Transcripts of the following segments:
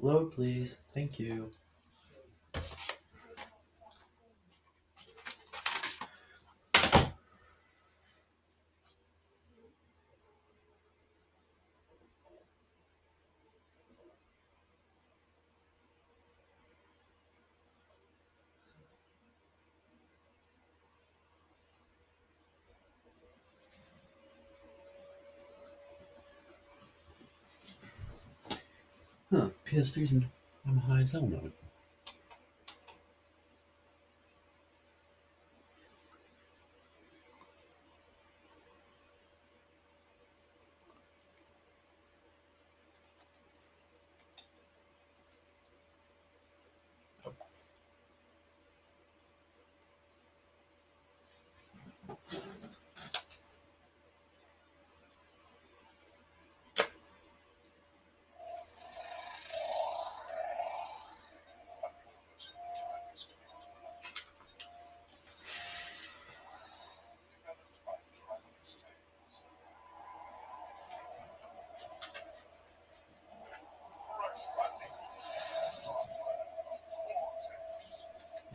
Load, please. Thank you. Huh, PS3's on high as hell mode.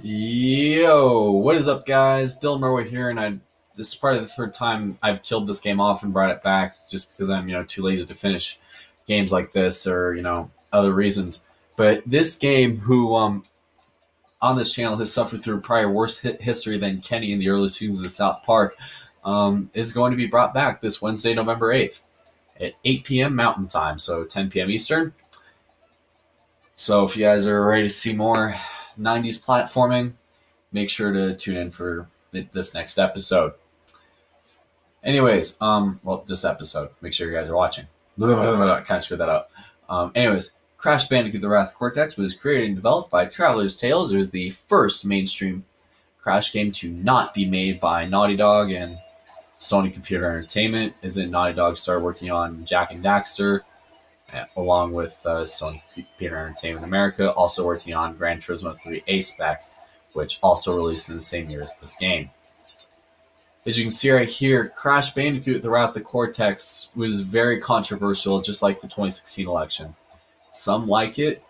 Yo, what is up, guys? Dylan Merway here, and this is probably the third time I've killed this game off and brought it back, just because I'm too lazy to finish games like this or other reasons. But this game, who on this channel has suffered through probably worse history than Kenny in the early seasons of South Park, is going to be brought back this Wednesday, November 8th at 8 p.m. Mountain Time, so 10 p.m. Eastern. So if you guys are ready to see more 90s platforming, make sure to tune in for this next episode. Anyways, this episode, make sure you guys are watching. Kind of screwed that up. Anyways, Crash Bandicoot: The Wrath of Cortex was created and developed by Traveller's Tales. It was the first mainstream Crash game to not be made by Naughty Dog and Sony Computer Entertainment, as in Naughty Dog started working on Jak and Daxter, along with Sony Computer Entertainment America, also working on Gran Turismo 3 A-Spec, which also released in the same year as this game. As you can see right here, Crash Bandicoot: The Wrath of Cortex was very controversial, just like the 2016 election. Some like it,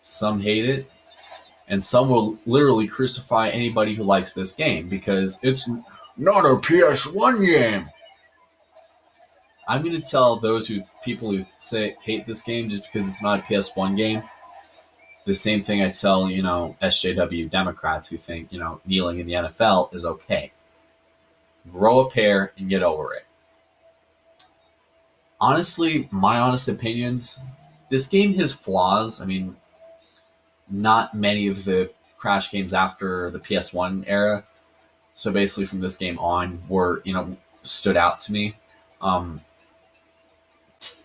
some hate it, and some will literally crucify anybody who likes this game because it's not a PS1 game. I'm going to tell people who say hate this game just because it's not a PS1 game, the same thing I tell, SJW Democrats who think, kneeling in the NFL is okay. Grow a pair and get over it. Honestly, my honest opinions, this game has flaws. I mean, not many of the Crash games after the PS1 era, so basically from this game on, were, stood out to me. A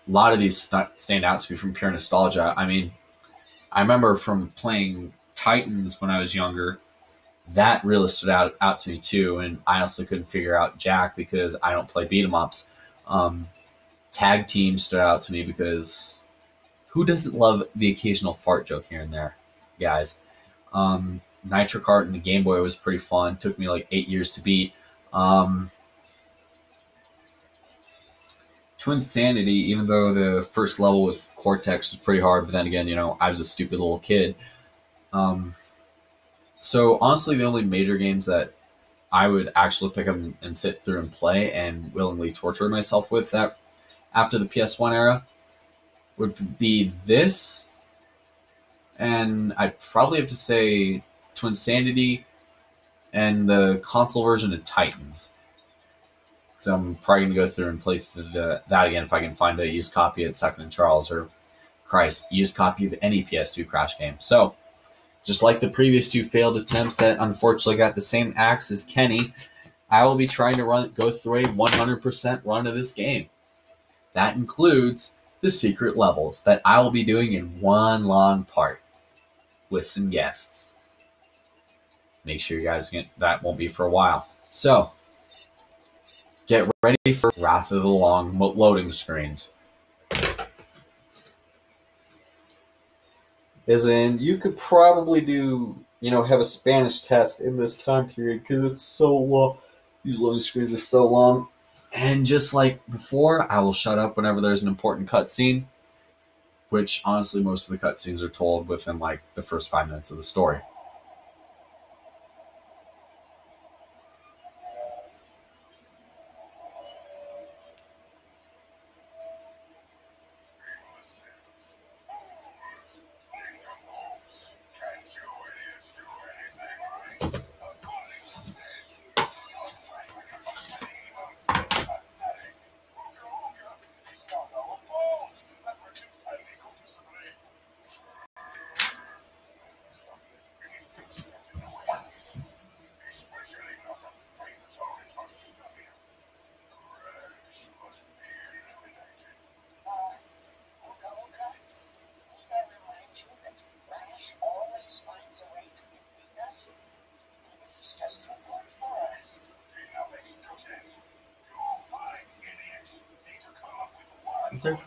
lot of these stand out to me from pure nostalgia. I mean, I remember from playing Titans when I was younger, that really stood out to me too, and I also couldn't figure out Jak because I don't play beat-em-ups. Tag Team stood out to me because who doesn't love the occasional fart joke here and there, guys? Nitro Kart and the Game Boy was pretty fun. Took me like 8 years to beat. Twinsanity, even though the first level with Cortex was pretty hard, but then again, I was a stupid little kid. So honestly, the only major games that I would actually pick up and sit through and play and willingly torture myself with that after the PS1 era would be this, and I'd probably have to say Twinsanity and the console version of Titans. So I'm probably going to go through and play through that again if I can find a used copy at Second and Charles, or, used copy of any PS2 Crash game. So, just like the previous two failed attempts that unfortunately got the same axe as Kenny, I will be trying to go through a 100% run of this game. That includes the secret levels that I will be doing in one long part with some guests. Make sure you guys that won't be for a while. So, get ready for Wrath of the Long loading screens. As in, you could probably do, have a Spanish test in this time period because it's so long. These loading screens are so long. And just like before, I will shut up whenever there's an important cutscene. which honestly most of the cutscenes are told within like the first 5 minutes of the story. Is there?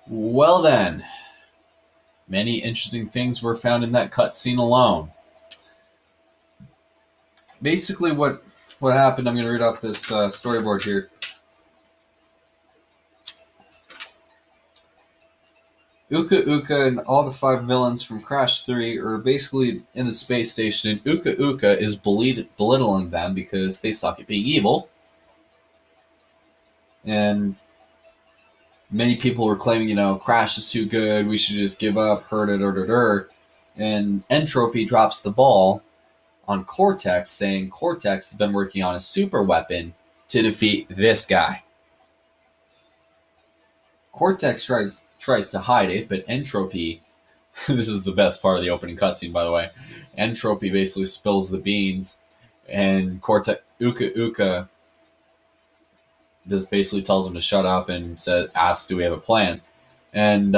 Well then, many interesting things were found in that cutscene alone. Basically, what happened? I'm going to read off this storyboard here. Uka Uka and all the 5 villains from Crash 3 are basically in the space station, and Uka Uka is belittling them because they suck at being evil. And many people were claiming, Crash is too good, we should just give up, and Entropy drops the ball on Cortex, saying Cortex has been working on a super weapon to defeat this guy. Cortex tries to hide it, but Entropy, this is the best part of the opening cutscene, by the way, Entropy basically spills the beans, and Uka Uka just basically tells him to shut up and asks, do we have a plan? And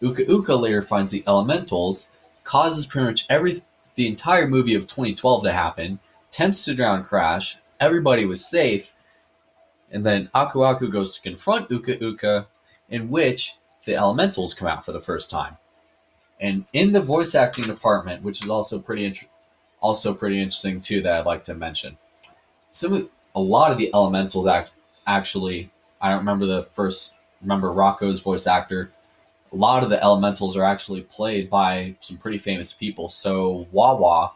Uka Uka later finds the elementals, causes pretty much the entire movie of 2012 to happen, attempts to drown Crash, everybody was safe, and then Aku Aku goes to confront Uka Uka, in which the elementals come out for the first time. And in the voice acting department, which is also pretty interesting too, that I'd like to mention, a lot of the elementals actually, I don't remember Rocco's voice actor. A lot of the elementals are actually played by some pretty famous people. So Wawa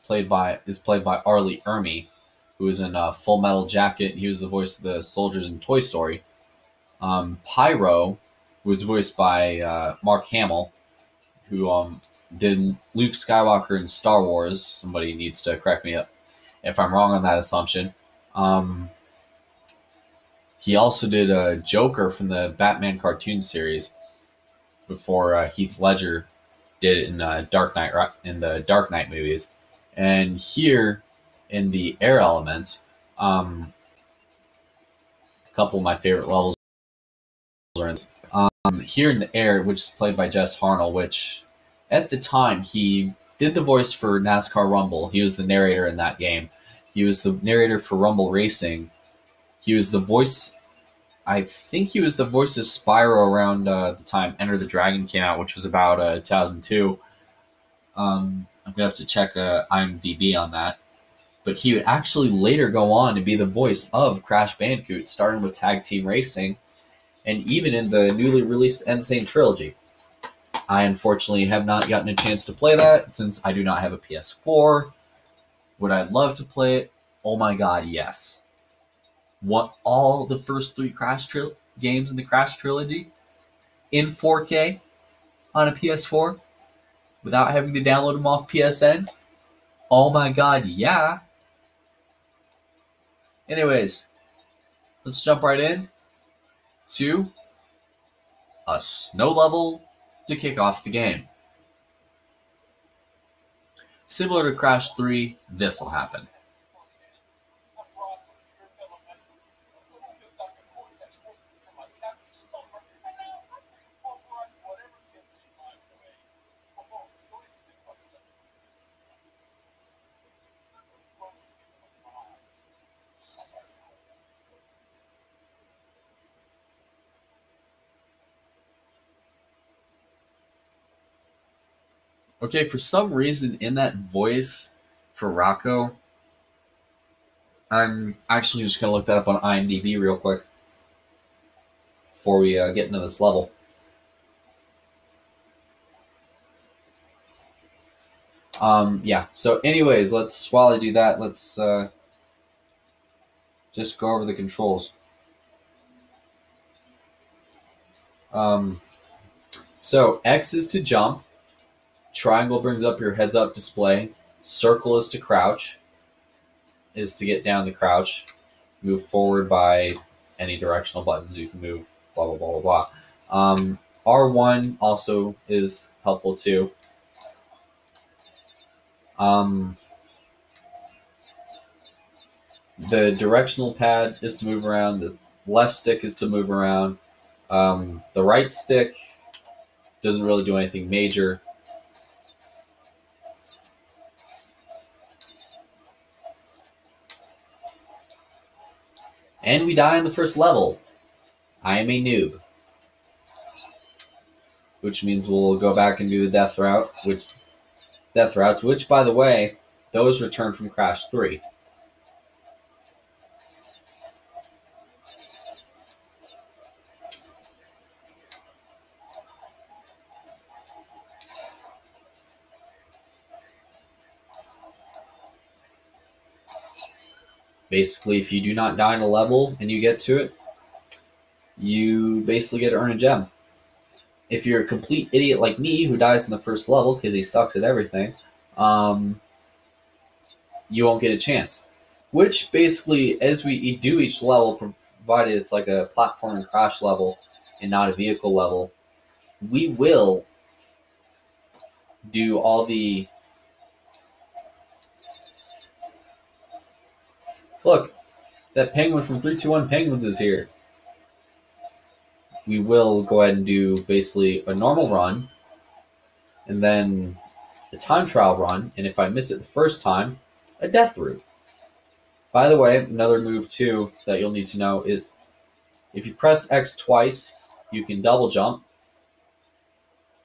is played by Arlie Ermy, who is in Full Metal Jacket. He was the voice of the soldiers in Toy Story. Pyro was voiced by Mark Hamill, who did Luke Skywalker in Star Wars. Somebody needs to correct me if I'm wrong on that assumption. He also did Joker from the Batman cartoon series before Heath Ledger did it in the Dark Knight movies. And here in the Air Element, a couple of my favorite levels are in here in the Air, which is played by Jess Harnell, which at the time he did the voice for NASCAR Rumble. He was the narrator in that game. He was the narrator for Rumble Racing. He was the voice, I think he was the voice of Spyro around the time Enter the Dragon came out, which was about 2002. I'm going to have to check IMDb on that. But he would actually later go on to be the voice of Crash Bandicoot, starting with Tag Team Racing, and even in the newly released Insane Trilogy. I unfortunately have not gotten a chance to play that since I do not have a PS4. Would I love to play it? Oh my god, yes. Want all the first 3 Crash games in the Crash trilogy in 4K on a PS4 without having to download them off PSN? Oh my god, yeah. Anyways, let's jump right in to a snow level to kick off the game. Similar to Crash 3, this will happen. Okay, for some reason in that voice for Rocco, I'm actually just going to look that up on IMDb real quick before we get into this level. Yeah, so anyways, while I do that, let's just go over the controls. So X is to jump, triangle brings up your heads up display, circle is to crouch, is to get down to crouch, move forward by any directional buttons, you can move blah blah blah blah blah. R1 also is helpful too. The directional pad is to move around, the left stick is to move around, the right stick doesn't really do anything major. And we die on the first level. I am a noob. Which means we'll go back and do the death routes, which, by the way, those return from Crash 3. Basically, if you do not die in a level and you get to it, you basically get to earn a gem. If you're a complete idiot like me who dies in the first level because he sucks at everything, you won't get a chance. Which basically, as we do each level, provided it's like a platform and crash level and not a vehicle level, we will do all the... Look, that penguin from 321 Penguins is here. We will go ahead and do basically a normal run, and then a time trial run, and if I miss it the first time, a death route. By the way, another move too that you'll need to know is if you press X twice, you can double jump.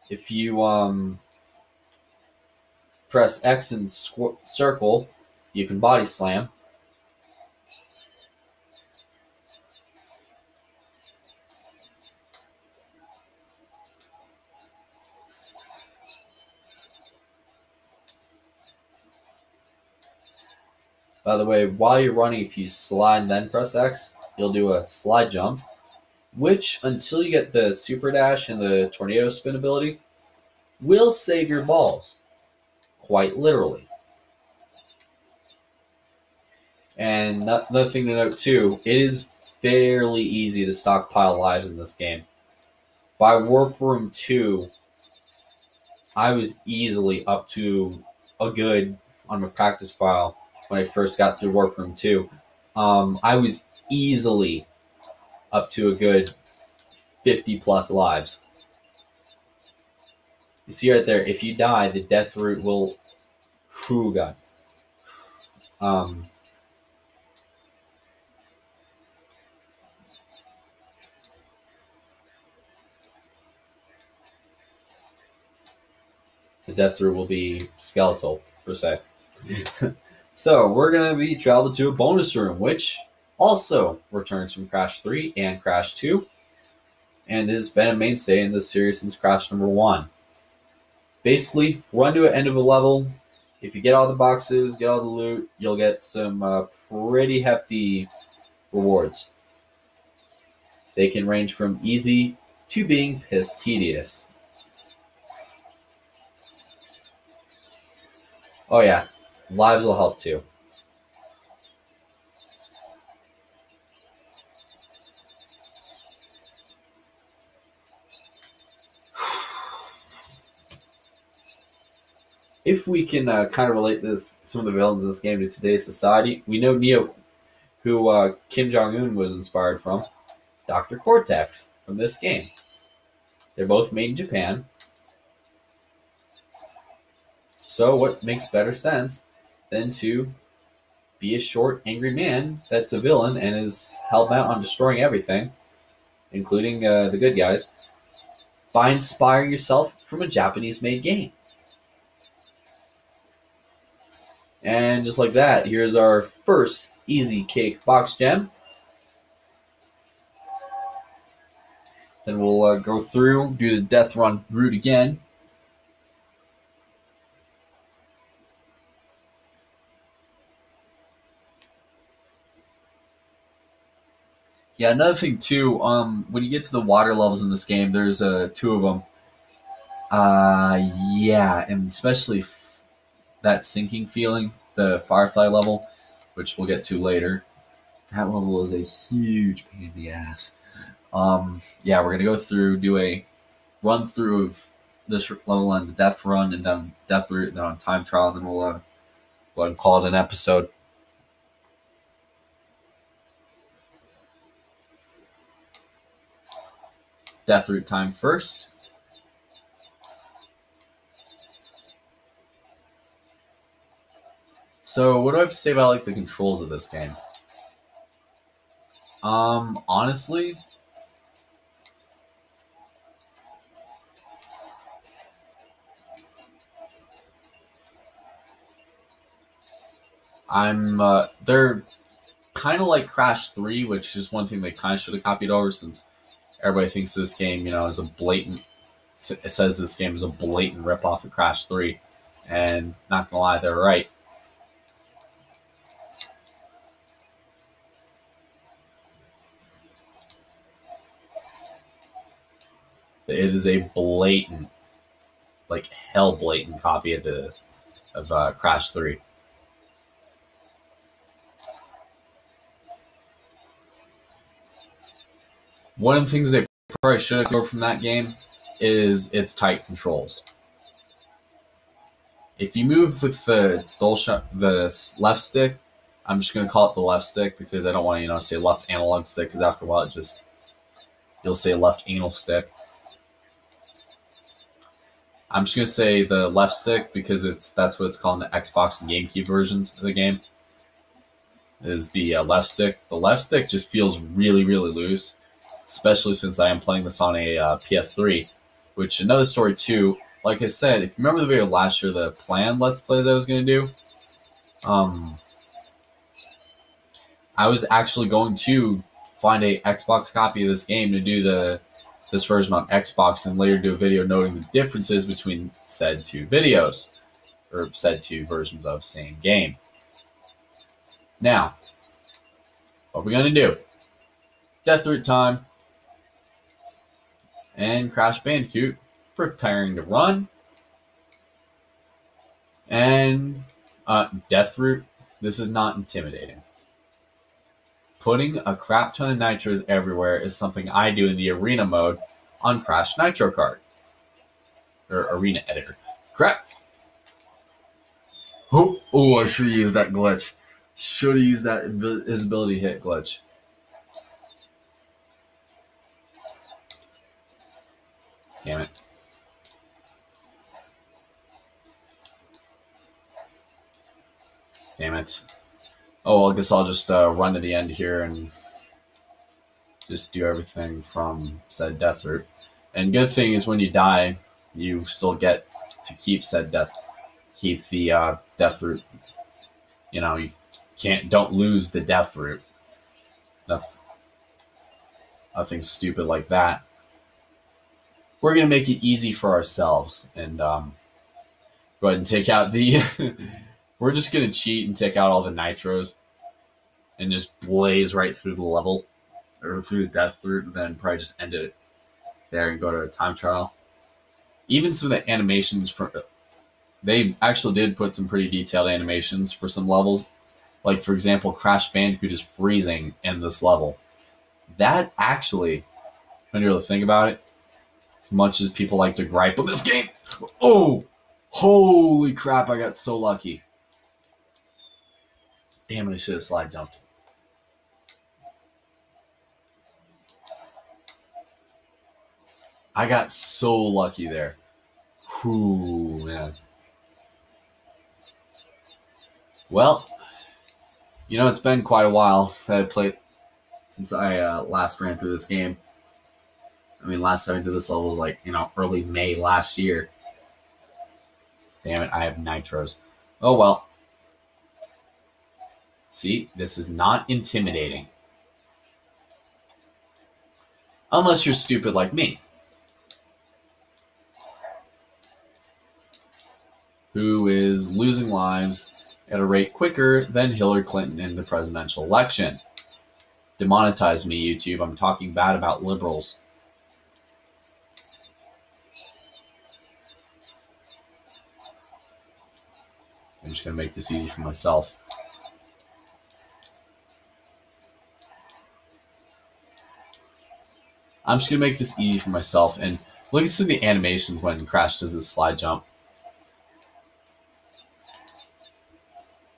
If you press X and circle, you can body slam. By the way, while you're running, if you slide and then press X, you'll do a slide jump, which, until you get the super dash and the tornado spin ability, will save your balls. Quite literally. And another thing to note too, it is fairly easy to stockpile lives in this game. By Warp Room 2, I was easily up to a good, on my practice file, when I first got through Warp Room 2, I was easily up to a good 50 plus lives. You see right there, if you die, the death route will... Oh, God. The death route will be skeletal, per se. So, we're going to be traveled to a bonus room, which also returns from Crash 3 and Crash 2, and has been a mainstay in this series since Crash number 1. Basically, run to an end of a level. If you get all the boxes, get all the loot, you'll get some pretty hefty rewards. They can range from easy to being piss tedious. Oh yeah, lives will help too. If we can kind of relate some of the villains in this game to today's society, we know Neo, who Kim Jong-un was inspired from, Dr. Cortex from this game. They're both made in Japan. So what makes better sense than to be a short, angry man that's a villain and is hell-bent on destroying everything, including the good guys, by inspiring yourself from a Japanese-made game. And just like that, here's our first easy cake box gem. Then we'll go through, do the death run route again. Yeah, another thing too, when you get to the water levels in this game, there's 2 of them. Yeah, and especially that sinking feeling, the Firefly level, which we'll get to later. That level is a huge pain in the ass. Yeah, we're gonna go through, do a run through of this level on the death run, and then death route, and then on time trial, and then we'll go ahead and call it an episode. Death route time first. So what do I have to say about like the controls of this game? Honestly, they're kind of like Crash 3, which is one thing they kind of should have copied over since everybody thinks this game, is a blatant, it says this game is a blatant ripoff of Crash 3. And not gonna lie, they're right. It is a blatant, like hell blatant copy of Crash 3. One of the things they probably should have gone from that game is its tight controls. If you move with the left stick, I'm just going to call it the left stick because I don't want to, say left analog stick because after a while you'll say left anal stick. I'm just going to say the left stick because that's what it's called in the Xbox and GameCube versions of the game. Is the left stick. The left stick just feels really, really loose, especially since I am playing this on a PS3, which another story too. Like I said, if you remember the video last year, the planned Let's Plays I was going to do, I was actually going to find a Xbox copy of this game to do this version on Xbox and later do a video noting the differences between said two videos, or said two versions of same game. Now, what we're going to do, Deathroot time, and Crash Bandicoot preparing to run, and Deathroot, this is not intimidating. Putting a crap ton of nitros everywhere is something I do in the arena mode on Crash Nitro Kart. Or Arena Editor. Crap! Oh, I should have used that glitch. Should have used that invisibility hit glitch. Damn it. Damn it. Oh, well, I guess I'll just run to the end here and just do everything from said Deathroot. And good thing is when you die, you still get to keep said keep the Deathroot. You don't lose the Deathroot. Nothing stupid like that. We're going to make it easy for ourselves and go ahead and take out the... We're just going to cheat and take out all the nitros and just blaze right through the level or through the Deathroot and then probably just end it there and go to a time trial. Even some of the animations, they actually did put some pretty detailed animations for some levels. Like, for example, Crash Bandicoot is freezing in this level. That actually, when you really think about it, as much as people like to gripe on this game, oh, holy crap, I got so lucky. Damn it, I should have slide jumped. I got so lucky there. Whew, man. Well, it's been quite a while that I played since I last ran through this game. I mean, last time I did this level was like, early May last year. Damn it, I have nitros. Oh, well. See, this is not intimidating. Unless you're stupid like me. Who is losing lives at a rate quicker than Hillary Clinton in the presidential election. Demonetize me, YouTube. I'm talking bad about liberals. I'm just going to make this easy for myself. I'm just going to make this easy for myself. And look at some of the animations when Crash does his slide jump.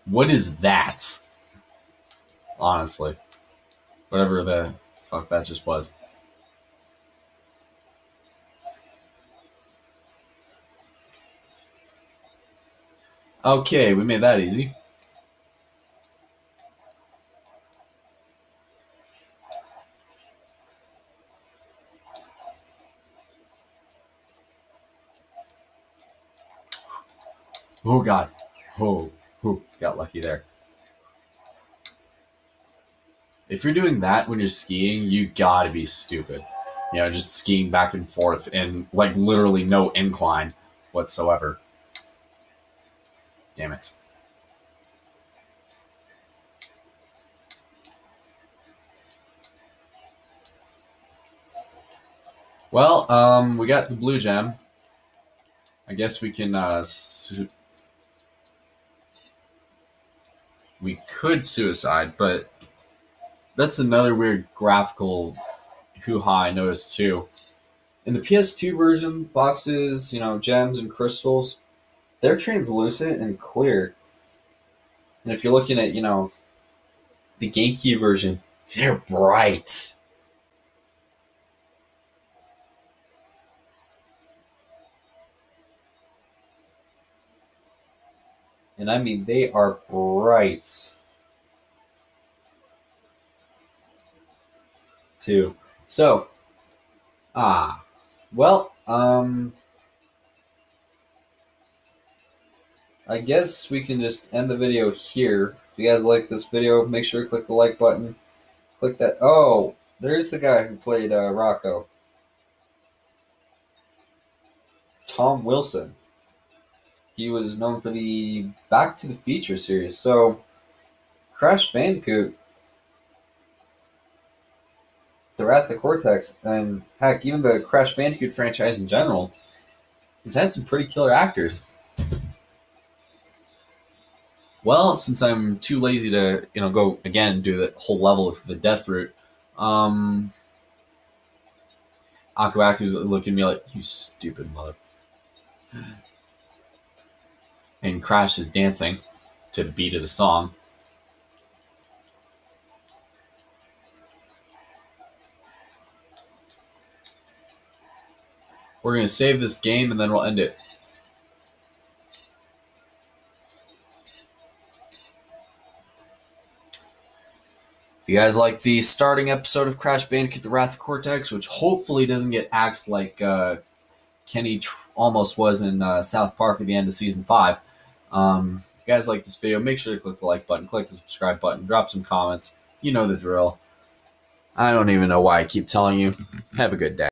What is that? Honestly. Whatever the fuck that just was. Okay, we made that easy. Oh, God. Oh, got lucky there. If you're doing that when you're skiing, you gotta be stupid. You know, just skiing back and forth and, like, literally no incline whatsoever. Damn it. Well, we got the blue gem. I guess we can, we could suicide, but that's another weird graphical hoo-ha I noticed too. In the PS2 version, boxes, you know, gems and crystals, they're translucent and clear. And if you're looking at, you know, the GameCube version, they're bright. And I mean, they are bright too. So, well, I guess we can just end the video here. If you guys like this video, make sure to click the like button. Click that. Oh, there's the guy who played Rocco. Tom Wilson. He was known for the Back to the Future series. So, Crash Bandicoot, The Wrath of Cortex, and heck, even the Crash Bandicoot franchise in general, has had some pretty killer actors. Well, since I'm too lazy to, you know, go again and do the whole level of the death route, Akuaku's looking at me like, you stupid mother. And Crash is dancing to the beat of the song. We're going to save this game and then we'll end it. If you guys like the starting episode of Crash Bandicoot The Wrath of Cortex, which hopefully doesn't get axed like Kenny almost was in South Park at the end of Season 5, if you guys like this video, make sure to click the like button, click the subscribe button, drop some comments. You know the drill. I don't even know why I keep telling you. Have a good day.